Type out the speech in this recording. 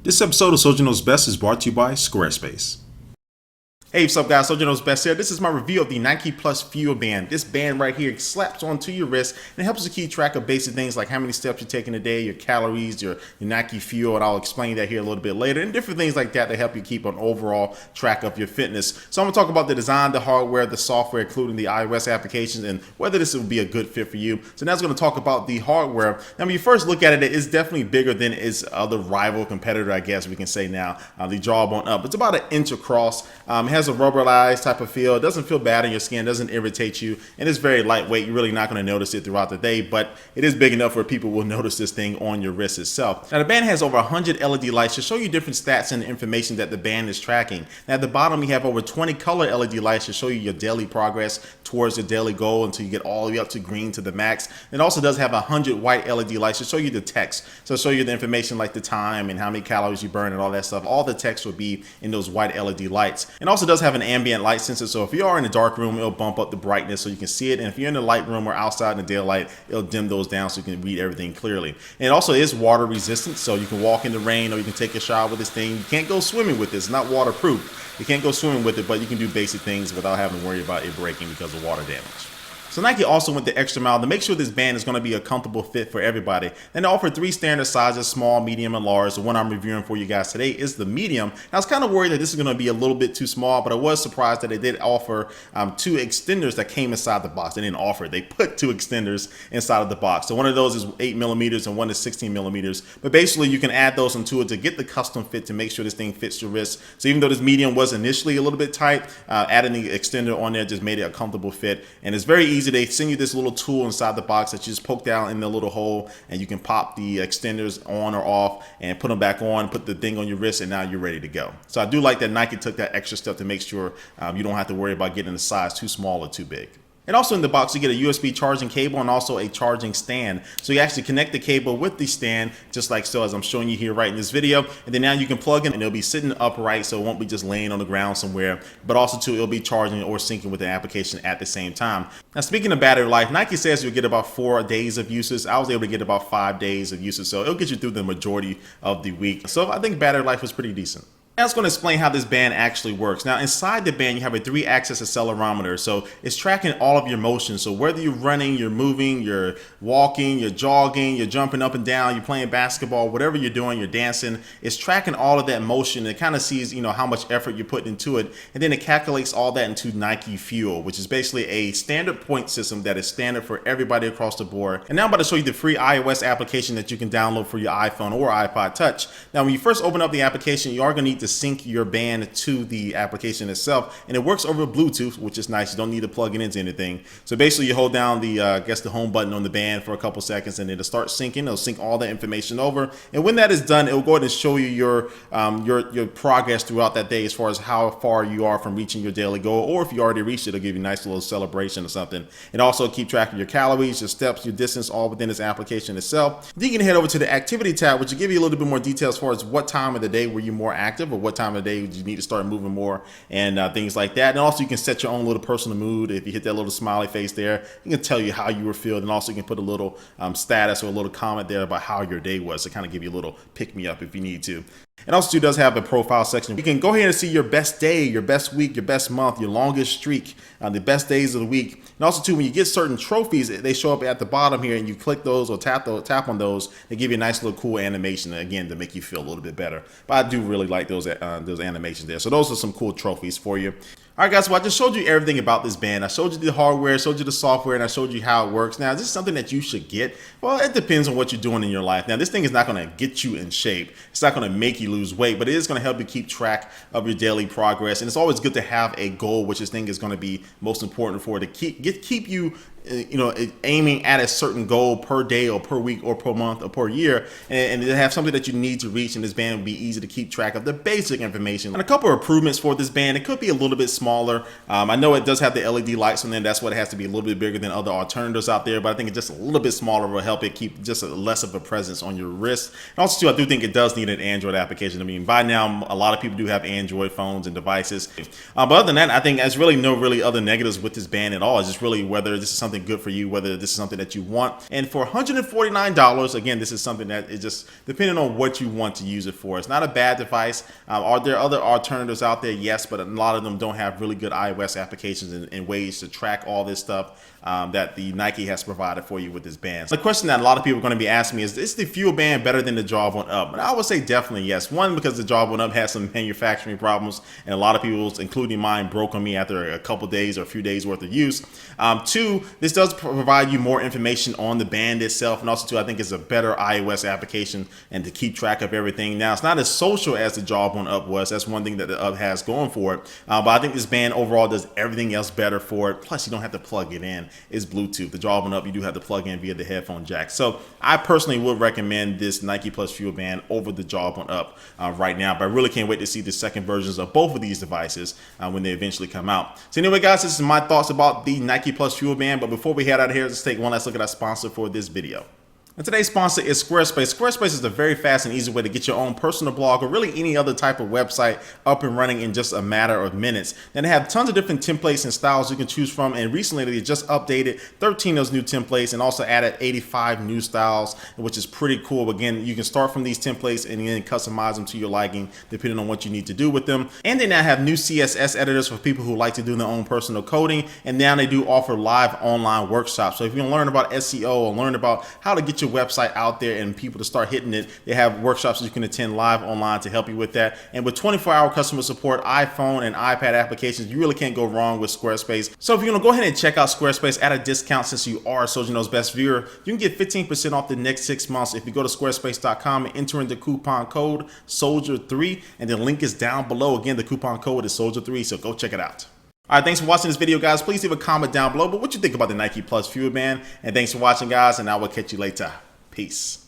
This episode of Soldier Knows Best is brought to you by Squarespace. Hey, what's up guys, Soldier Knows Best here. This is my review of the Nike Plus Fuel Band. This band right here slaps onto your wrist and it helps you keep track of basic things like how many steps you're taking a day, your calories, your Nike Fuel, and I'll explain that here a little bit later, and different things like that to help you keep an overall track of your fitness. So I'm going to talk about the design, the hardware, the software, including the iOS applications, and whether this will be a good fit for you. So now I'm going to talk about the hardware. Now, when you first look at it, it's definitely bigger than its other rival competitor, I guess we can say now, the Jawbone Up. It's about an inch across. It has a rubberized type of feel. It doesn't feel bad on your skin, doesn't irritate you, and it's very lightweight. You're really not going to notice it throughout the day, but it is big enough where people will notice this thing on your wrist itself. Now, the band has over 100 LED lights to show you different stats and information that the band is tracking. Now, at the bottom, you have over 20 color LED lights to show you your daily progress towards your daily goal until you get all the way up to green to the max. It also does have 100 white LED lights to show you the text, so show you the information like the time and how many calories you burn and all that stuff. All the text will be in those white LED lights. It also does have an ambient light sensor, so if you are in a dark room, it'll bump up the brightness so you can see it, and if you're in a light room or outside in the daylight, it'll dim those down so you can read everything clearly. And it also is water resistant, so you can walk in the rain or you can take a shower with this thing. You can't go swimming with this, it's not waterproof. You can't go swimming with it, but you can do basic things without having to worry about it breaking because of water damage. So Nike also went the extra mile to make sure this band is going to be a comfortable fit for everybody. And they offer 3 standard sizes, small, medium, and large. The one I'm reviewing for you guys today is the medium. I was kind of worried that this is going to be a little bit too small, but I was surprised that they did offer 2 extenders that came inside the box. They didn't offer it. They put 2 extenders inside of the box. So one of those is 8 millimeters and one is 16 millimeters. But basically you can add those into it to get the custom fit to make sure this thing fits your wrist. So even though this medium was initially a little bit tight, adding the extender on there just made it a comfortable fit. And it's very easy. They send you this little tool inside the box that you just poke down in the little hole, and you can pop the extenders on or off and put them back on, put the thing on your wrist, and now you're ready to go. So I do like that Nike took that extra step to make sure you don't have to worry about getting the size too small or too big. And also in the box, you get a USB charging cable and also a charging stand. So you actually connect the cable with the stand, just like so, as I'm showing you here right in this video. And then now you can plug in and it'll be sitting upright, so it won't be just laying on the ground somewhere. But also too, it'll be charging or syncing with the application at the same time. Now, speaking of battery life, Nike says you'll get about 4 days of usage. I was able to get about 5 days of usage, so it'll get you through the majority of the week. So I think battery life was pretty decent. Now it's going to explain how this band actually works. Now inside the band you have a 3-axis accelerometer, so it's tracking all of your motions. So whether you're running, you're moving, you're walking, you're jogging, you're jumping up and down, you're playing basketball, whatever you're doing, you're dancing, it's tracking all of that motion. It kind of sees, how much effort you're putting into it, and then it calculates all that into Nike Fuel, which is basically a standard point system that is standard for everybody across the board. And now I'm about to show you the free iOS application that you can download for your iPhone or iPod Touch. Now when you first open up the application, you are going to need to sync your band to the application itself, and it works over Bluetooth, which is nice. You don't need to plug it into anything. So basically you hold down the the home button on the band for a couple seconds, and it'll start syncing. It'll sync all that information over, and when that is done, it will go ahead and show you your progress throughout that day as far as how far you are from reaching your daily goal, or if you already reached it, it'll give you a nice little celebration or something. And also keep track of your calories, your steps, your distance, all within this application itself. Then you can head over to the activity tab, which will give you a little bit more detail as far as what time of the day were you more active, or what time of the day you need to start moving more, and things like that. And also you can set your own little personal mood. If you hit that little smiley face there, you can tell you how you were feeling, and also you can put a little status or a little comment there about how your day was to kind of give you a little pick me up if you need to. It also does have a profile section. You can go ahead and see your best day, your best week, your best month, your longest streak, the best days of the week. And also too, when you get certain trophies, they show up at the bottom here, and you click those or tap on those. They give you a nice little cool animation, again, to make you feel a little bit better. But I do really like those animations there. So those are some cool trophies for you. All right, guys, so I just showed you everything about this band. I showed you the hardware, showed you the software, and I showed you how it works. Now, is this something that you should get? Well, it depends on what you're doing in your life. Now, this thing is not going to get you in shape. It's not going to make you lose weight, but it is going to help you keep track of your daily progress. And it's always good to have a goal, which this thing is going to be most important for, to keep you aiming at a certain goal per day or per week or per month or per year, and to have something that you need to reach. And this band will be easy to keep track of the basic information. And a couple of improvements for this band: it could be a little bit smaller. I know it does have the LED lights on there. That's what it has to be a little bit bigger than other alternatives out there, but I think it's just a little bit smaller will help it keep just less of a presence on your wrist. And also too, I do think it does need an Android application. I mean, by now a lot of people do have Android phones and devices, but other than that, I think there's really no other negatives with this band at all. It's just really whether this is something something good for you, whether this is something that you want. And for $149, again, this is something that is just depending on what you want to use it for. It's not a bad device. Are there other alternatives out there? Yes, but a lot of them don't have really good iOS applications and ways to track all this stuff that the Nike has provided for you with this band. The question that a lot of people are going to be asking me is the Fuel Band better than the Jawbone Up? And I would say definitely yes. One, because the Jawbone Up has some manufacturing problems, and a lot of people's, including mine, broke on me after a couple days or a few days worth of use. Two, this does provide you more information on the band itself, and also two, I think it's a better iOS application and to keep track of everything. Now, it's not as social as the Jawbone Up was. That's one thing that the Up has going for it. But I think this band overall does everything else better for it. Plus, you don't have to plug it in. It's Bluetooth. The Jawbone Up, you do have to plug in via the headphone jack. So I personally would recommend this Nike Plus Fuel Band over the Jawbone Up right now. But I really can't wait to see the second versions of both of these devices when they eventually come out. So anyway, guys, this is my thoughts about the Nike Plus Fuel Band. But before we head out of here, let's take one last look at our sponsor for this video. And today's sponsor is Squarespace. Squarespace is a very fast and easy way to get your own personal blog or really any other type of website up and running in just a matter of minutes. And they have tons of different templates and styles you can choose from. And recently they just updated 13 of those new templates and also added 85 new styles, which is pretty cool. Again, you can start from these templates and then customize them to your liking depending on what you need to do with them. And they now have new CSS editors for people who like to do their own personal coding. And now they do offer live online workshops. So if you want to learn about SEO or learn about how to get your website out there and people to start hitting it, they have workshops that you can attend live online to help you with that. And with 24-hour customer support, iPhone and iPad applications, you really can't go wrong with Squarespace. So if you're gonna go ahead and check out Squarespace at a discount, since you are Sojourner's Best viewer, you can get 15% off the next 6 months if you go to squarespace.com and enter in the coupon code SOLDIER3, and the link is down below. Again, the coupon code is SOLDIER3, so go check it out. All right, thanks for watching this video, guys. Please leave a comment down below. But what you think about the Nike Plus Fuel Band? And thanks for watching, guys, and I will catch you later. Peace.